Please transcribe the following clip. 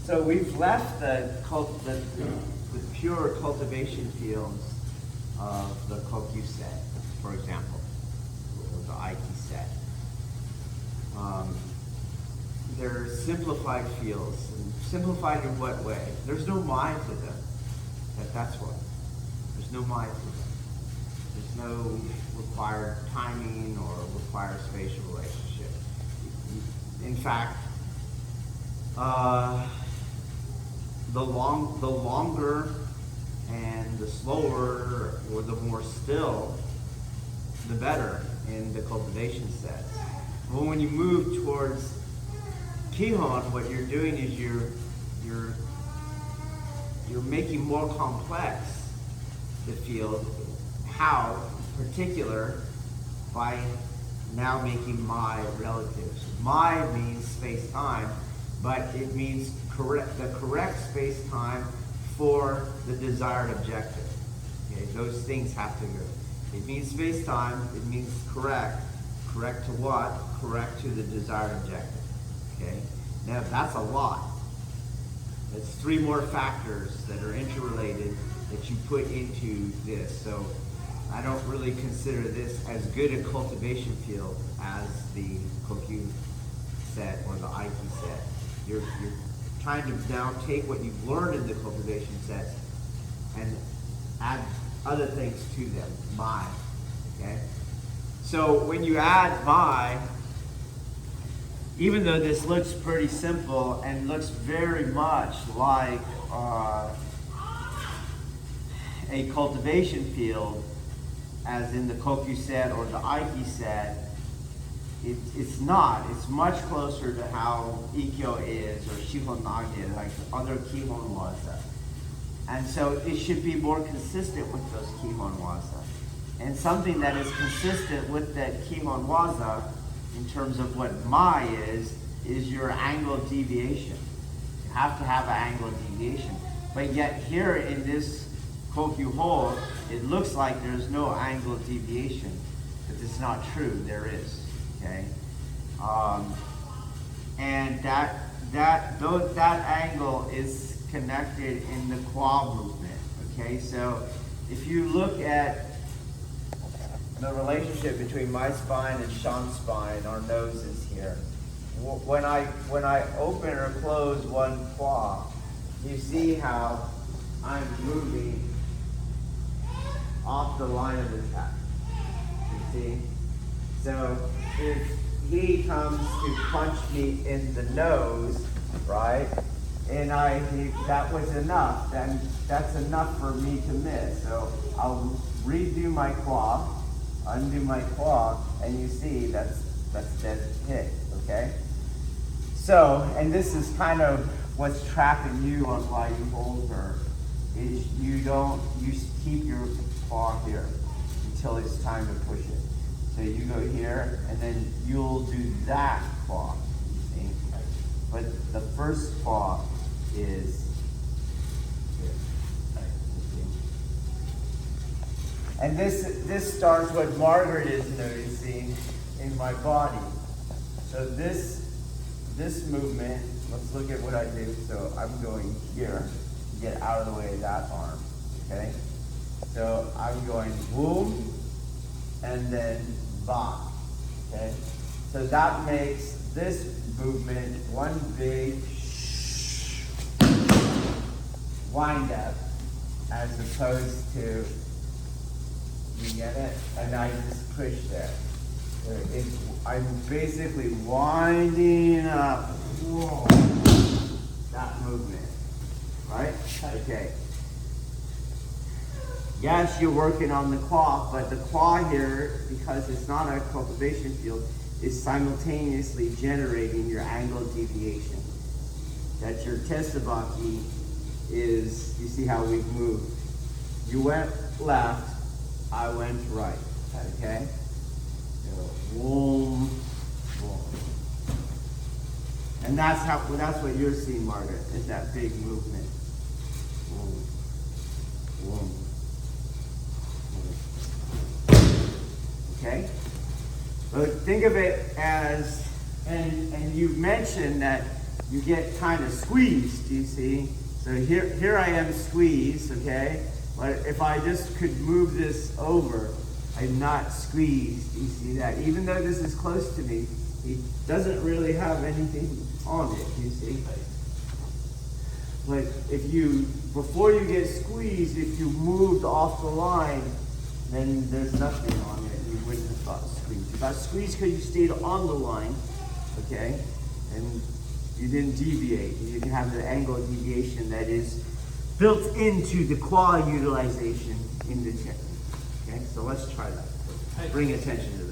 So we've left the pure cultivation fields of the Kokyu set, for example, or the Aiki set. They're simplified fields. And simplified in what way? There's no mind to them. That's what. There's no mind to them. There's no required timing or required spatial relationship. In fact, the longer and the slower or the more still, the better in the cultivation sets. Well, when you move towards Kihon, what you're doing is you're making more complex the field. How? In particular, by now making Mai relative. So Mai means space-time, but it means the correct space-time for the desired objective. Okay, those things have to go. It means space-time, it means correct. Correct to what? Correct to the desired objective. Okay? Now that's a lot. That's 3 more factors that are interrelated that you put into this. So I don't really consider this as good a cultivation field as the Kokyu set or the Aiki set. You're trying to now take what you've learned in the cultivation sets and add other things to them. Mai. Okay? So when you add Mai, even though this looks pretty simple and looks very much like a cultivation field, as in the Kokyu set or the Aiki set, it's not. It's much closer to how Ikkyo is or Shihon Nage, like other Kihon Waza. And so it should be more consistent with those Kihon Waza. And something that is consistent with that Kihon Waza in terms of what Mai is your angle deviation. You have to have an angle deviation. But yet here in this Kokyu-Ho, it looks like there's no angle deviation, but it's not true. There is. Okay, and that angle is connected in the Kwa movement. Okay, so if you look at the relationship between my spine and Shan's spine, our noses here, when I open or close one Kwa, you see how I'm moving off the line of attack. You see? So if he comes to punch me in the nose, right, and that was enough, then that's enough for me to miss. So I'll redo my Kwa, undo my Kwa, and you see that's dead hit, okay? So, and this is kind of what's trapping you on why you hold her, is you keep your Kwa here until it's time to push it. So you go here, and then you'll do that Kwa, you see? But the first Kwa is here. And this starts what Margaret is noticing in my body. So this movement, let's look at what I do. So I'm going here to get out of the way of that arm, okay? So I'm going boom, and then ba, okay? So that makes this movement one big wind up, as opposed to, you get it? And I just push there. I'm basically winding up, whoa, that movement, right? Okay. Yes, you're working on the Kwa, but the Kwa here, because it's not a cultivation field, is simultaneously generating your angle deviation. That your Tesabaki is, you see how we've moved. You went left, I went right, okay? So, boom, boom. And that's what you're seeing, Margaret, is that big movement. Boom, boom. Okay? But think of it as And you mentioned that you get kind of squeezed, you see. So here I am squeezed, okay? But if I just could move this over, I'm not squeezed, you see that? Even though this is close to me, it doesn't really have anything on it, you see? But if you, before you get squeezed, if you moved off the line, then there's nothing on it. You wouldn't have got squeezed. You got squeezed because you stayed on the line, okay? And you didn't deviate. You didn't have the angle of deviation that is built into the quality utilization in the technique. Okay, so let's try that. Bring attention to that.